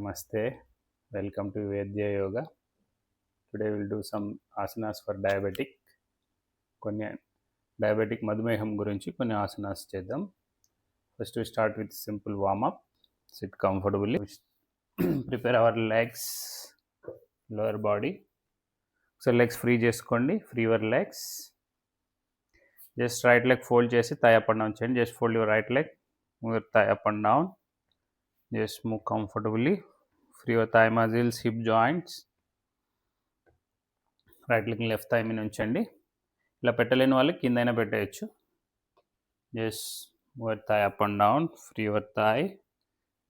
Namaste. Welcome to Vedya Yoga. Today we'll do some asanas for diabetic. కొన్ని diabetic మధుమేహం గురించి కొన్ని ఆసనాస్ చేద్దాం. First we start with simple warm up. Sit comfortably. Prepare our legs, lower body. So legs free చేసుకోండి. Free your legs. Just right leg fold చేసి thigh up and down చేయండి. Just fold your right leg. Move your thigh up and down. Just move comfortably. Free your thigh muscles, hip joints. Right leg left thigh మీద ఉంచండి. ఇలా పెట్టలేని వాళ్ళు కిందైనా పెట్టేయచ్చు. Just your thigh up and down, free your thigh.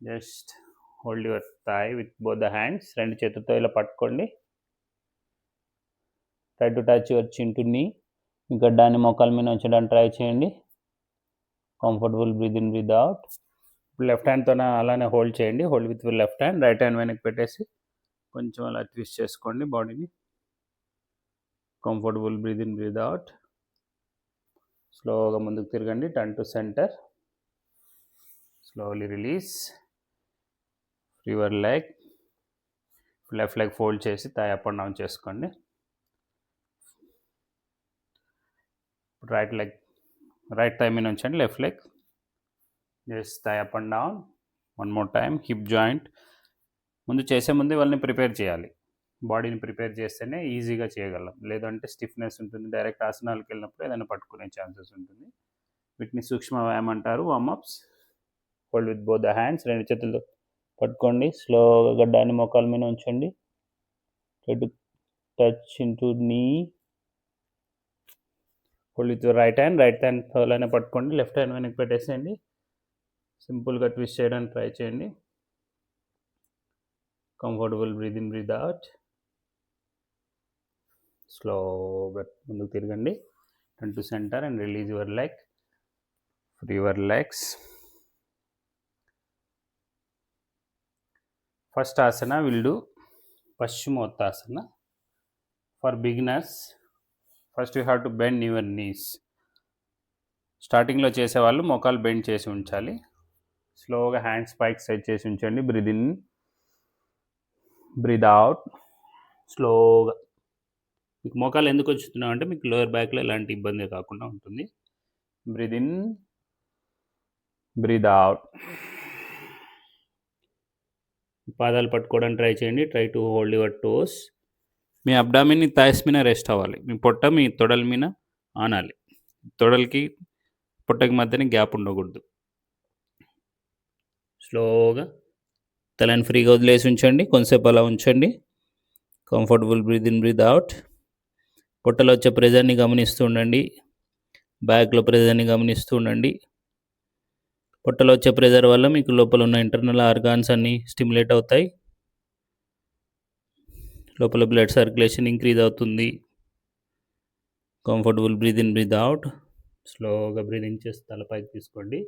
Just hold your thigh with both the hands. రెండు చేతులతో ఇలా పట్టుకోండి. Try to touch your chin to knee. మీ గడ్డాన్ని మోకాల మీద ఉంచడానికి ట్రై చేయండి. Comfortable breathe in breathe out. Left హ్యాండ్తో అలానే హోల్డ్ చేయండి. Hold with left hand. Right hand వెనక్కి పెట్టేసి కొంచెం అలా ట్విస్ట్ చేసుకోండి బాడీని. Comfortable breathe in breathe out. స్లోగా ముందుకు తిరగండి. Turn to centre. Slowly release. Free your leg. Left leg fold చేసి థై అప్ అండ్ డౌన్ చేసుకోండి. రైట్ లెగ్ రైట్ థై మీద ఉంచండి. Left leg just thigh up and down. One more time. Hip joint ముందు చేసే ముందు వాళ్ళని prepare చేయాలి. బాడీని ప్రిపేర్ చేస్తేనే ఈజీగా చేయగలం. లేదంటే స్టిఫ్నెస్ ఉంటుంది. డైరెక్ట్ ఆసనాలకు వెళ్ళినప్పుడు ఏదైనా పట్టుకునే ఛాన్సెస్ ఉంటుంది. వీటిని సూక్ష్మ వ్యాయామం అంటారు. Warmups. Hold with both the hands. రెండు చేతులు పట్టుకోండి. స్లోగా గడ్డాన్ని మోకాల మీద ఉంచండి. Try to touch in to knee. Hold with right hand. Right hand అలానే పట్టుకోండి. లెఫ్ట్ హ్యాండ్ వెనక్కి పెట్టేసేయండి. సింపుల్గా ట్విస్ట్ చేయడానికి ట్రై చేయండి. Comfortable breathe in breathe out. స్లోగా ముందుకు తిరగండి. Turn to centre and release your leg. Free your legs. First asana will do Paschimottanasana. For beginners first you have to bend your knees. స్టార్టింగ్లో చేసేవాళ్ళు మోకాలు బెండ్ చేసి ఉంచాలి. స్లోగా హ్యాండ్స్ పైకి సెట్ చేసి ఉంచండి. Breathe in breathe out. స్లోగా. మీకు మోకాలు ఎందుకు వచ్చుతున్నావు అంటే మీకు లోయర్ బ్యాక్లో ఎలాంటి ఇబ్బంది కాకుండా ఉంటుంది. Breathe in breathe out. పాదాలు పట్టుకోవడానికి ట్రై చేయండి. Try to hold your toes. Me abdomen thighs మీద రెస్ట్ అవ్వాలి. మీ పొట్ట మీ తొడల మీద ఆనాలి. తొడలకి పొట్టకి మధ్యన గ్యాప్ ఉండకూడదు. స్లోగా తలని ఫ్రీగా వదిలేసి ఉంచండి. కొంతసేపు అలా ఉంచండి. Comfortable breathe in breathe out. పొట్టలో వచ్చే ప్రెజర్ని గమనిస్తూ ఉండండి. బ్యాక్లో ప్రెజర్ని గమనిస్తూ ఉండండి. పొట్టలో వచ్చే ప్రెజర్ వల్ల మీకు లోపల ఉన్న ఇంటర్నల్ ఆర్గాన్స్ అన్నీ స్టిమ్యులేట్ అవుతాయి. లోపల బ్లడ్ సర్క్యులేషన్ ఇంక్రీజ్ అవుతుంది. Comfortable breathe in breathe out. స్లోగా బ్రీద్ ఇన్ చేసి తలపైకి తీసుకోండి.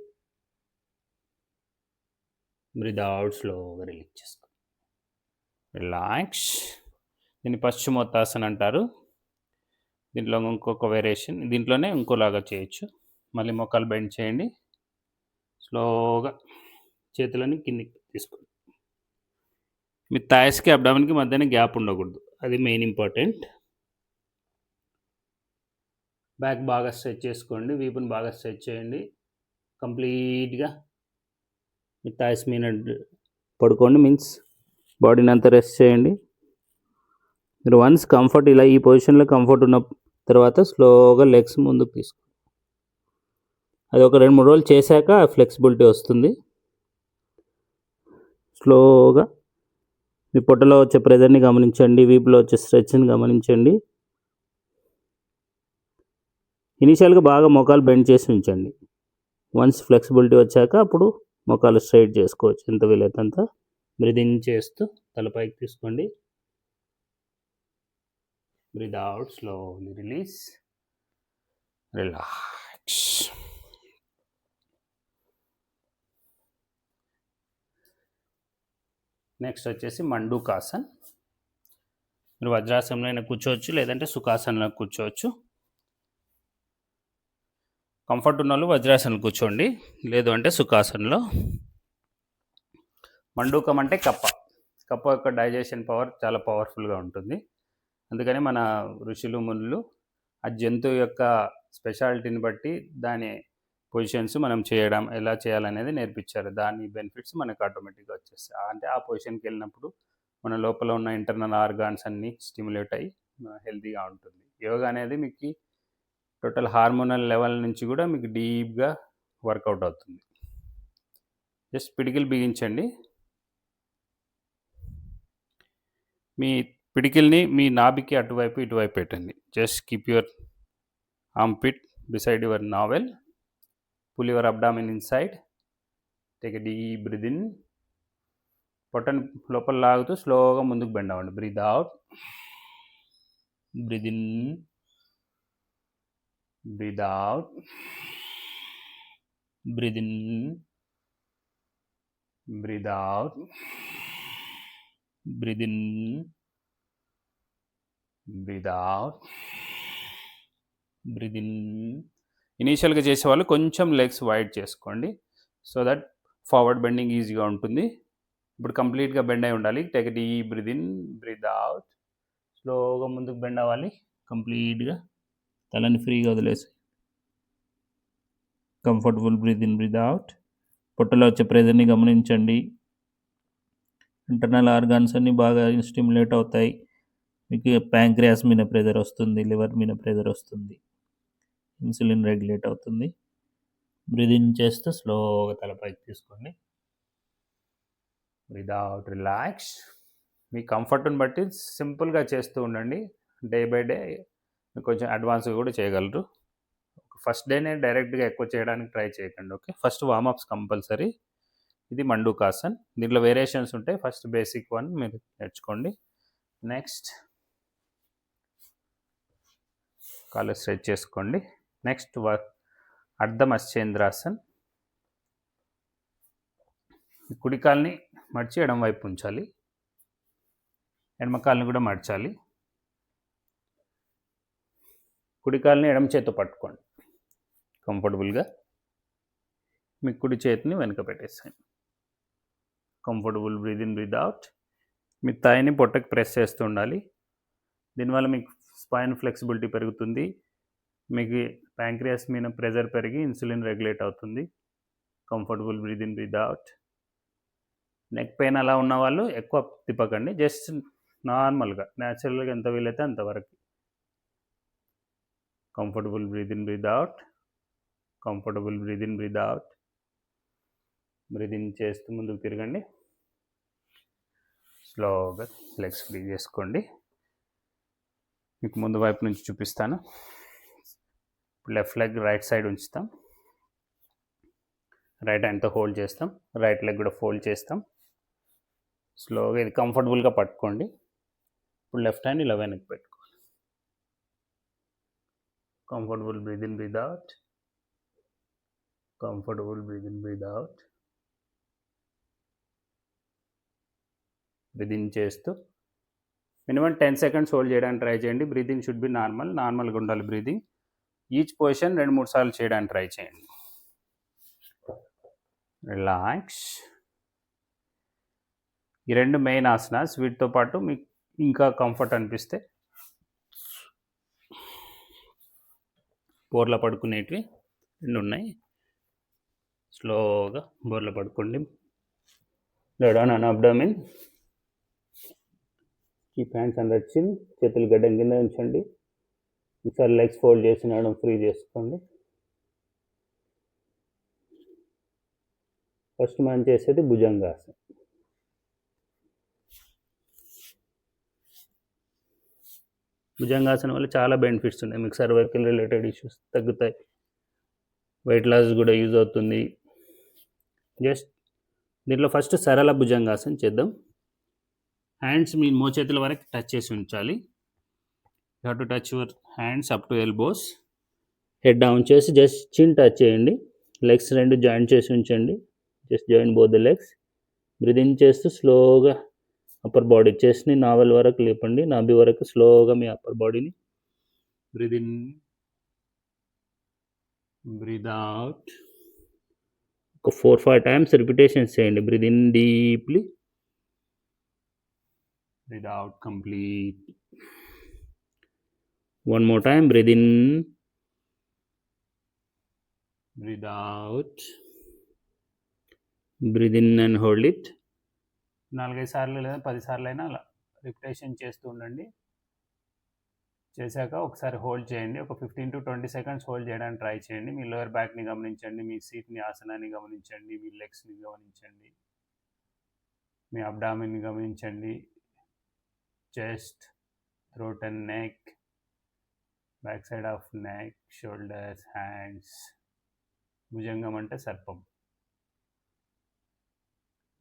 Breathe out. స్లోగా రిలీజ్ చేసుకోండి. రిలాక్స్. దీన్ని పశ్చిమోత్తాసన అంటారు. దీంట్లో ఇంకొక వేరియేషన్. దీంట్లోనే ఇంకోలాగా చేయొచ్చు. మళ్ళీ మోకాలు బెండ్ చేయండి. స్లోగా చేతులని కిందికి తీసుకోండి. మీ థాయిస్కి అబ్డామిన్కి మధ్యన గ్యాప్ ఉండకూడదు. అది మెయిన్ ఇంపార్టెంట్. బ్యాక్ బాగా స్ట్రెచ్ చేసుకోండి. వీపుని బాగా స్ట్రెచ్ చేయండి. కంప్లీట్గా మీ థాయిస్ మీద పడుకోండి. మీన్స్ బాడీని అంతా రెస్ట్ చేయండి. మీరు వన్స్ కంఫర్ట్ ఇలా ఈ పొజిషన్లో కంఫర్ట్ ఉన్న తర్వాత స్లోగా లెగ్స్ ముందుకు తీసుకోండి. అది ఒక 2-3 రోజులు చేశాక ఫ్లెక్సిబిలిటీ వస్తుంది. స్లోగా మీ పొట్టలో వచ్చే ప్రెజర్ని గమనించండి. వీపులో వచ్చే స్ట్రెచ్ని గమనించండి. ఇనిషియల్గా బాగా మోకాలు బెండ్ చేసి ఉంచండి. వన్స్ ఫ్లెక్సిబిలిటీ వచ్చాక అప్పుడు మోకాలు స్ట్రైట్ చేసుకోవచ్చు. ఎంత వీలైతే అంత బ్రీదింగ్ చేస్తూ తలపైకి తీసుకోండి. Breathe out. Slowly release. Relax. Next వచ్చేసి మండూకాసన్. మీరు వజ్రాసనంలో అయినా కూర్చోవచ్చు, లేదంటే సుఖాసనంలో కూర్చోవచ్చు. కంఫర్ట్ ఉన్న వాళ్ళు వజ్రాసనంలో కూర్చోండి, లేదు అంటే సుఖాసనంలో. మండూకం అంటే కప్ప. కప్ప యొక్క డైజెషన్ పవర్ చాలా పవర్ఫుల్గా ఉంటుంది. అందుకని మన ఋషులు మునులు ఆ జంతువు యొక్క స్పెషాలిటీని బట్టి దాని పొజిషన్స్ మనం చేయడం ఎలా చేయాలనేది నేర్పించారు. దాని బెనిఫిట్స్ మనకు ఆటోమేటిక్గా వచ్చేస్తాయి. అంటే ఆ పొజిషన్కి వెళ్ళినప్పుడు మన లోపల ఉన్న ఇంటర్నల్ ఆర్గాన్స్ అన్నీ స్టిమ్యులేట్ అయ్యి హెల్తీగా ఉంటుంది. యోగా అనేది మీకు టోటల్ హార్మోనల్ లెవెల్ నుంచి కూడా మీకు డీప్గా వర్కౌట్ అవుతుంది. జస్ట్ పిడికిలు బిగించండి. మీ పిడికిల్ని మీ నాభికి అటువైపు ఇటువైపు పెట్టండి. Just keep your armpit beside your navel. Pull your abdomen inside. Take a deep breath in. పొట్టను లోపల లాగుతూ స్లోగా ముందుకు బెండ్ అవ్వండి. Breathe out, breathe in, breathe out, breathe in, breathe out, breathe in, breathe out, breathe in. ఇనీషియల్గా చేసేవాళ్ళు కొంచెం legs wide చేసుకోండి సో దట్ ఫార్వర్డ్ బెండింగ్ ఈజీగా ఉంటుంది. ఇప్పుడు కంప్లీట్గా బెండ్ అయి ఉండాలి. Take deep breath in, breathe out. స్లోగా ముందుకు బెండ్ అవ్వాలి. కంప్లీట్గా తలని ఫ్రీగా వదిలేసి comfortable breathe in, breathe out. పొట్టలో వచ్చే ప్రెజర్ని గమనించండి. ఇంటర్నల్ ఆర్గాన్స్ అన్నీ బాగా స్టిమ్యులేట్ అవుతాయి. మీకు ప్యాంక్రియాస్ మీద ప్రెజర్ వస్తుంది, లివర్ మీద ప్రెజర్ వస్తుంది, ఇన్సులిన్ రెగ్యులేట్ అవుతుంది. బ్రీత్ ఇన్ చేస్తూ స్లోగా తలపైకి తీసుకోండి. Breathe out, relax. మీ కంఫర్ట్ని బట్టి సింపుల్గా చేస్తూ ఉండండి. డే బై డే కొంచెం అడ్వాన్స్గా కూడా చేయగలరు. ఫస్ట్ డేనే డైరెక్ట్గా ఎక్కువ చేయడానికి ట్రై చేయకండి. Okay, first warm-ups compulsory. ఇది మండూకాసన్. దీంట్లో వేరియేషన్స్ ఉంటాయి. ఫస్ట్ బేసిక్ వన్ మీరు నేర్చుకోండి. నెక్స్ట్ కాళ్ళు స్ట్రెచ్ చేసుకోండి. నెక్స్ట్ అర్ధ మత్స్యేంద్రాసన్. కుడి కాల్ని మడిచి ఎడమ వైపు ఉంచాలి, ఎడమ కాల్ని కూడా మడచాలి. కుడి కాల్ని ఎడమ చేతితో పట్టుకోండి కంఫర్టబుల్గా. మీ కుడి చేతిని వెనుక పెట్టేసాను. Comfortable breathe in, breathe out. మీ థాయిని పొట్టకి ప్రెస్ చేస్తూ ఉండాలి. దీనివల్ల మీకు స్పైన్ ఫ్లెక్సిబిలిటీ పెరుగుతుంది. మీకు ప్యాంక్రియాస్ మీద ప్రెజర్ పెరిగి ఇన్సులిన్ రెగ్యులేట్ అవుతుంది. Comfortable breathe in, breathe out. Neck pain అలా ఉన్న వాళ్ళు ఎక్కువ తిప్పకండి. జస్ట్ నార్మల్గా న్యాచురల్గా ఎంత వీలైతే అంతవరకు. Comfortable breathe in, breathe out. Comfortable breathe in, breathe out. Breathe in చేస్తూ ముందుకు తిరగండి. స్లోగా లెగ్స్ ఫ్రీ చేసుకోండి. మీకు ముందు వైపు నుంచి చూపిస్తాను. లెఫ్ట్ లెగ్ రైట్ సైడ్ ఉంచుతాం. రైట్ హ్యాండ్తో హోల్డ్ చేస్తాం. రైట్ లెగ్ కూడా ఫోల్డ్ చేస్తాం. స్లోగా ఇది కంఫర్టబుల్గా పట్టుకోండి. ఇప్పుడు లెఫ్ట్ హ్యాండ్ ఇలా వెనక్కి పెట్టుకోవాలి. Comfortable breathe in, breathe out. Comfortable breathe in, breathe out. Breathe in చేస్తూ మినిమం 10 సెకండ్స్ హోల్డ్ చేయడానికి ట్రై చేయండి. బ్రీతింగ్ షుడ్ బి నార్మల్గా ఉండాలి బ్రీతింగ్. ఈచ్ పొజిషన్ 2-3 సార్లు చేయడానికి ట్రై చేయండి. రిలాక్స్. ఈ 2 మెయిన్ ఆసనాస్. వీటితో పాటు మీకు ఇంకా కంఫర్ట్ అనిపిస్తే బోర్ల పడుకునేటివి 2 ఉన్నాయి. స్లోగా బోర్ల పడుకోండి. Lay down on abdomen. Keep hands under చిన్. చేతులు గడ్డం కింద ఉంచండి. ఒకసారి లెగ్స్ ఫోల్డ్ చేసి నడడం ఫ్రీ చేసుకోండి. ఫస్ట్ మనం చేసేది భుజంగాసనం. భుజంగాసనం వల్ల చాలా బెనిఫిట్స్ ఉన్నాయి. మీకు సర్వైకల్ రిలేటెడ్ ఇష్యూస్ తగ్గుతాయి. వెయిట్ లాస్ కూడా యూజ్ అవుతుంది. జస్ట్ దీంట్లో ఫస్ట్ సరళ భుజంగాసనం చేద్దాం. హ్యాండ్స్ మీ మోచేతుల వరకు టచ్ చేసి ఉంచాలి. You have to touch your hands up to elbows. Head down చేసి జస్ట్ చిన్ టచ్ చేయండి. లెగ్స్ 2 జాయింట్ చేసి ఉంచండి. Just join both the legs. Breathe in చేస్తూ స్లోగా అప్పర్ బాడీ చెస్ట్ని నావెల్ వరకు లేపండి. నాభి వరకు స్లోగా మీ అప్పర్ బాడీని. Breathe in, breathe out. ఒక 4-5 టైమ్స్ రిపిటేషన్స్ చేయండి. Breathe in deeply, breathe out, complete. One more time, breathe in, breathe out, breathe in and hold it. 4-5 సార్లు లేదా 10 సార్లు అయినా అలా రిపిటేషన్ చేస్తూ ఉండండి. చేశాక ఒకసారి హోల్డ్ చేయండి. ఒక 15 to 20 సెకండ్స్ హోల్డ్ చేయడానికి ట్రై చేయండి. మీ లోయర్ బ్యాక్ని గమనించండి, మీ సీట్ని ఆసనాన్ని గమనించండి, మీ లెగ్స్ని గమనించండి, మీ అబ్డామిన్ని గమనించండి, chest, throat and neck, back side of neck, shoulders, hands. భుజంగం అంటే సర్పం.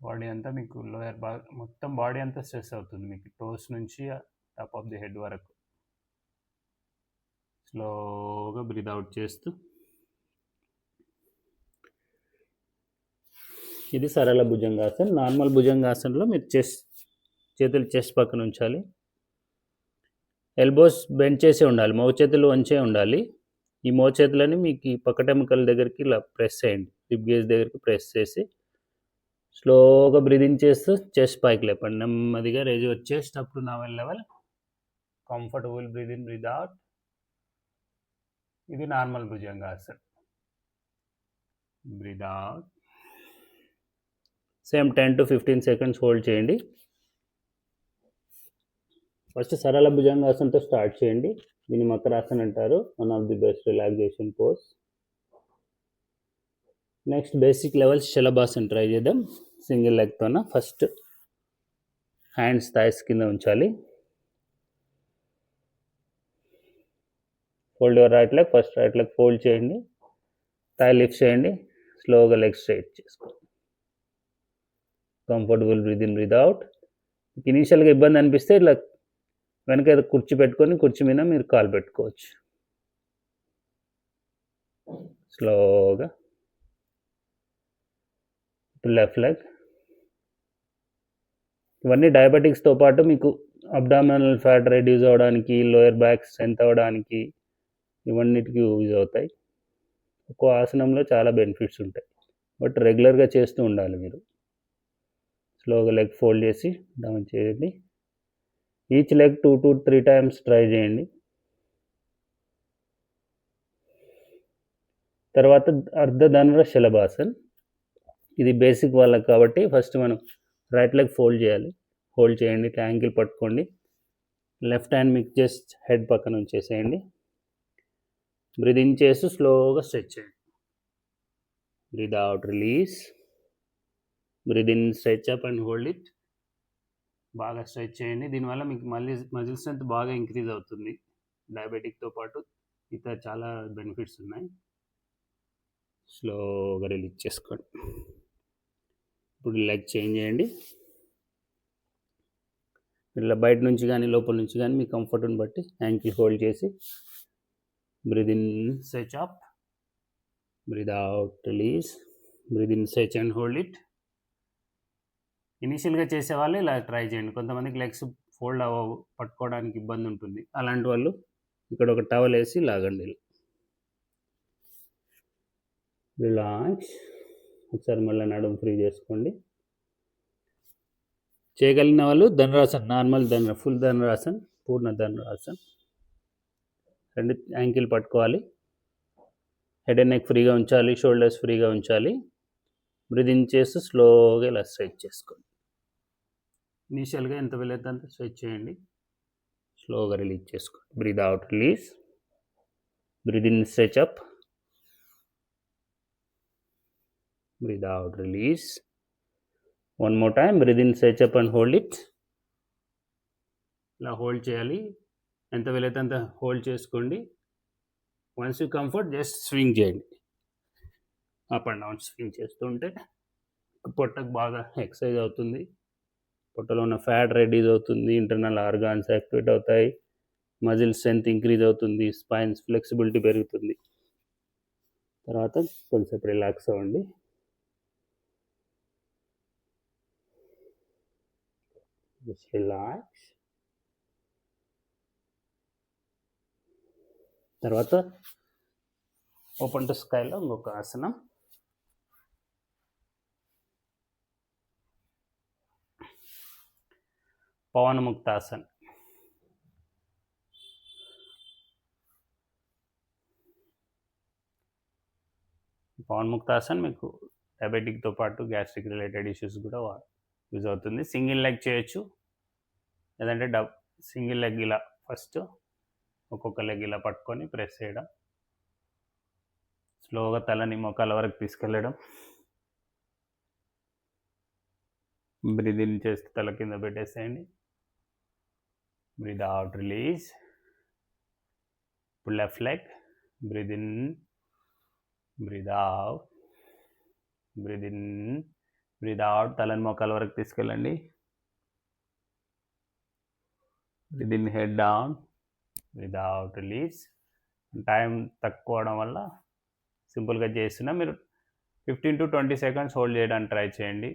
బాడీ అంతా మీకు లోయర్ మొత్తం బాడీ అంతా స్ట్రెస్ అవుతుంది మీకు, టోస్ నుంచి టాప్ ఆఫ్ ది హెడ్ వరకు. స్లోగా బ్రీత్ అవుట్ చేస్తూ. ఇది సరళ భుజంగాసన్. నార్మల్ భుజంగాసన్లో మీరు చేతులు చెస్ట్ పక్కన ఉంచాలి, ఎల్బోస్ బెండ్ చేసే ఉండాలి, మోచేతులు వంచే ఉండాలి. ఈ మోచేతులని మీకు ఈ పక్కటెముకల దగ్గరికి ఇలా ప్రెస్ చేయండి, రిబ్ గేజ్ దగ్గరికి ప్రెస్ చేసి స్లోగా బ్రీదింగ్ చేస్తూ చెస్ట్ పైకి లేపండి. నెమ్మదిగా raise your chest up to navel level. Comfortable breathe in, breathe out. ఇది normal Bhujangasana. Breathe out. Same 10 to 15 seconds hold చేయండి. ఫస్ట్ సరళ భుజంగాసన్తో స్టార్ట్ చేయండి. దీన్ని మకరాసన్ అంటారు, one of the best relaxation pose. Next basic levels Shalabhasana try చేద్దాం. Single లెగ్తోన first hands thighs కింద ఉంచాలి. Fold your right leg. First right leg fold చేయండి, థై లిఫ్ట్ చేయండి, స్లోగా లెగ్ స్ట్రైట్ చేసుకోండి. Comfortable breathe in, breathe out. ఇనీషియల్గా ఇబ్బంది అనిపిస్తే ఇట్లా వెనక కుర్చీ పెట్టుకొని కుర్చీ మీద మీరు కాలు పెట్టుకోవచ్చు. స్లోగా లెఫ్ట్ లెగ్. ఇవన్నీ డయాబెటిక్స్తో పాటు మీకు అబ్డామినల్ ఫ్యాట్ రెడ్యూస్ అవ్వడానికి, లోయర్ బ్యాక్ స్ట్రెంత్ అవ్వడానికి, ఇవన్నిటికీ యూజ్ అవుతాయి. ఒక్కో ఆసనంలో చాలా బెనిఫిట్స్ ఉంటాయి, బట్ రెగ్యులర్గా చేస్తూ ఉండాలి మీరు. స్లోగా లెగ్ ఫోల్డ్ చేసి డౌన్ చేయండి. Each leg 2 to 3 times try చేయండి. తర్వాత అర్ధధనుర శలభాసన్. ఇది బేసిక్ వాళ్ళకి కాబట్టి ఫస్ట్ మనం రైట్ లెగ్ ఫోల్డ్ చేయాలి. హోల్డ్ చేయండి, యాంకిల్ పట్టుకోండి, లెఫ్ట్ హ్యాండ్ మీకు జస్ట్ హెడ్ పక్కన ఉంచేసేయండి. బ్రీద్ ఇన్ చేస్తూ స్లోగా స్ట్రెచ్ చేయండి. Breathe out, release. Breathe in, stretch up and hold it. బాగా స్ట్రెచ్ చేయండి. దీనివల్ల మీకు మళ్ళీ మజిల్ స్ట్రెంత్ బాగా ఇంక్రీజ్ అవుతుంది. డయాబెటిక్తో పాటు ఇతర చాలా బెనిఫిట్స్ ఉన్నాయి. స్లోగా రిలీజ్ చేసుకోండి. ఇప్పుడు లెగ్ చేంజ్ చేయండి. ఇలా బయట నుంచి కానీ లోపల నుంచి కానీ మీ కంఫర్ట్ని బట్టి యాంకిల్ హోల్డ్ చేసి breathe in, stretch up, breathe out, release. Breathe in, stretch and hold it. ఇనీషియల్గా చేసేవాళ్ళు ఇలా ట్రై చేయండి. కొంతమందికి లెగ్స్ ఫోల్డ్ అవ్వవు, పట్టుకోవడానికి ఇబ్బంది ఉంటుంది. అలాంటి వాళ్ళు ఇక్కడ ఒక టవల్ వేసి లాగండి. రిలాక్స్. ఒకసారి మళ్ళీ నడుము ఫ్రీ చేసుకోండి. చేయగలిగిన వాళ్ళు ధనురాసన్, నార్మల్ ఫుల్ ధనురాసన్, పూర్ణ ధనురాసన్. 2 యాంకిల్ పట్టుకోవాలి, హెడ్ అండ్ నెక్ ఫ్రీగా ఉంచాలి, షోల్డర్స్ ఫ్రీగా ఉంచాలి. బ్రీద్ ఇన్ చేస్తూ స్లోగా ఇలా స్ట్రెచ్ చేసుకోండి. ఇనీషియల్గా ఎంత వీలైతే అంత స్ట్రెచ్ చేయండి. స్లోగా రిలీజ్ చేసుకోండి. Breathe out, release. Breathe in, stretch up, breathe out, release. One more time. Breathe in, stretch up and hold it. ఇలా హోల్డ్ చేయాలి, ఎంత వీలైతే అంత హోల్డ్ చేసుకోండి. Once you comfort just swing చేయండి. అప్ అండ్ డౌన్ స్వింగ్ చేస్తుంటే పొట్టకు బాగా exercise అవుతుంది, పొట్టలో ఉన్న ఫ్యాట్ రెడ్యూస్ అవుతుంది, ఇంటర్నల్ ఆర్గాన్స్ యాక్టివేట్ అవుతాయి, మజిల్ స్ట్రెంత్ ఇంక్రీజ్ అవుతుంది, స్పైన్స్ ఫ్లెక్సిబిలిటీ పెరుగుతుంది. తర్వాత కొంచెం రిలాక్స్ అవ్వండి. Just relax. తర్వాత ఓపెన్ టు స్కైలో ఇంకొక ఆసనం. పవనముక్తాసన్. పవనముక్తాసన్ మీకు డయాబెటిక్తో పాటు గ్యాస్ట్రిక్ రిలేటెడ్ ఇష్యూస్ కూడా యూజ్ అవుతుంది. సింగిల్ లెగ్ చేయొచ్చు, లేదంటే సింగిల్ లెగ్ ఇలా ఫస్ట్ ఒక్కొక్క లెగ్ ఇలా పట్టుకొని ప్రెస్ చేయడం, స్లోగా తలని మోకాల వరకు తీసుకెళ్ళడం, బ్రీద్ ఇన్ చేస్తే తల కింద పెట్టేసేయండి, బ్రీద్ అవుట్ రిలీజ్. ఇప్పుడు left leg, breathe in, breathe out, breathe in, breathe out, తలని మోకాల వరకు తీసుకెళ్ళండి, breathe in head down, breathe out release. Time తక్కువ అవడం వల్ల సింపుల్గా చేస్తున్నా, మీరు 15 to 20 seconds హోల్డ్ చేయడానికి ట్రై చేయండి.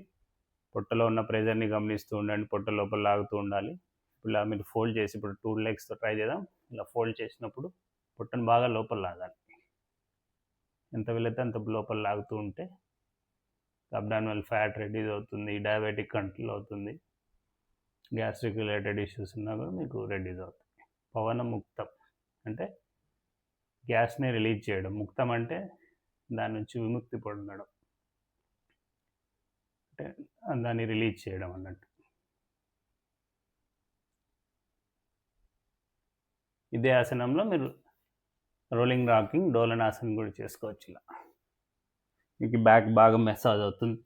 పొట్టలో ఉన్న ప్రెజర్ని గమనిస్తూ ఉండండి, పొట్ట లోపల లాగుతూ ఉండాలి. ఇలా మీరు ఫోల్డ్ చేసి ఇప్పుడు 2 legsతో ట్రై చేద్దాం. ఇలా ఫోల్డ్ చేసినప్పుడు పొట్టను బాగా లోపల లాగాలి, ఎంత వీలైతే అంత లోపల లాగుతూ ఉంటే అబ్డామినల్ ఫ్యాట్ రెడ్యూస్ అవుతుంది, డయాబెటిక్ కంట్రోల్ అవుతుంది, గ్యాస్ట్రిక్ రిలేటెడ్ ఇష్యూస్ ఉన్నా కూడా మీకు రెడ్యూస్ అవుతుంది. పవనముక్తం అంటే గ్యాస్ని రిలీజ్ చేయడం, ముక్తం అంటే దాని నుంచి విముక్తి పొందడం, అంటే దాన్ని రిలీజ్ చేయడం అన్నట్టు. ఇదే ఆసనంలో మీరు రోలింగ్ రాకింగ్ డోలనాసనం కూడా చేసుకోవచ్చు. ఇలా మీకు బ్యాక్ బాగా మెసాజ్ అవుతుంది.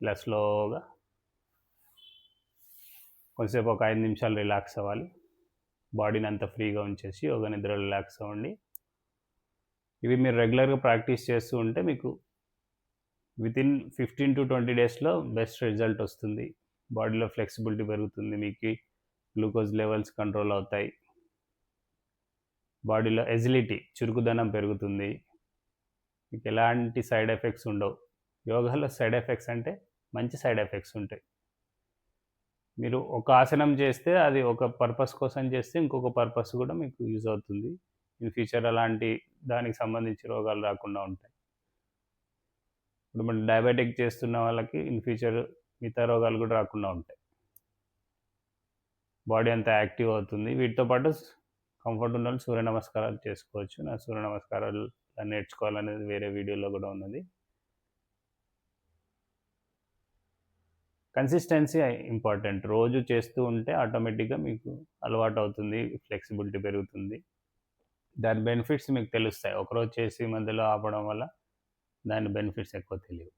ఇలా స్లోగా కొంచెంసేపు ఒక 5 నిమిషాలు రిలాక్స్ అవ్వాలి, బాడీని అంతా ఫ్రీగా ఉంచేసి యోగా నిద్ర రిలాక్స్ అవ్వండి. ఇవి మీరు రెగ్యులర్గా ప్రాక్టీస్ చేస్తూ ఉంటే మీకు వితిన్ 15 to 20 daysలో బెస్ట్ రిజల్ట్ వస్తుంది. బాడీలో ఫ్లెక్సిబిలిటీ పెరుగుతుంది, మీకు గ్లూకోజ్ లెవెల్స్ కంట్రోల్ అవుతాయి, బాడీలో ఎజిలిటీ చురుకుదనం పెరుగుతుంది, మీకు ఎలాంటి సైడ్ ఎఫెక్ట్స్ ఉండవు. యోగాలో సైడ్ ఎఫెక్ట్స్ అంటే మంచి సైడ్ ఎఫెక్ట్స్ ఉంటాయి. మీరు ఒక ఆసనం చేస్తే అది ఒక పర్పస్ కోసం చేస్తే ఇంకొక పర్పస్ కూడా మీకు యూజ్ అవుతుంది. ఇన్ ఫ్యూచర్ అలాంటి దానికి సంబంధించి రోగాలు రాకుండా ఉంటాయి. ఇప్పుడు మనం డయాబెటిక్ చేస్తున్న వాళ్ళకి ఇన్ ఫ్యూచర్ మిగతా రోగాలు కూడా రాకుండా ఉంటాయి. బాడీ అంతా యాక్టివ్ అవుతుంది. వీటితో పాటు కంఫర్ట్ ఉన్న వాళ్ళు సూర్య నమస్కారాలు చేసుకోవచ్చు. నా సూర్య నమస్కారాలు నేర్చుకోవాలనేది వేరే వీడియోలో కూడా ఉన్నది. Consistency important. రోజు చేస్తూ ఉంటే ఆటోమేటిక్గా మీకు అలవాటు అవుతుంది, ఫ్లెక్సిబిలిటీ పెరుగుతుంది, దాని బెనిఫిట్స్ మీకు తెలుస్తాయి. ఒకరోజు చేసి మధ్యలో ఆపడం వల్ల దాని బెనిఫిట్స్ ఎక్కువ తెలియవు.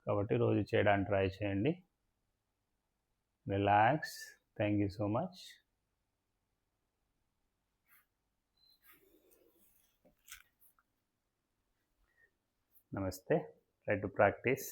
కాబట్టి రోజు చేయడానికి ట్రై చేయండి. Relax. Thank you so much. Namaste. Try to practice.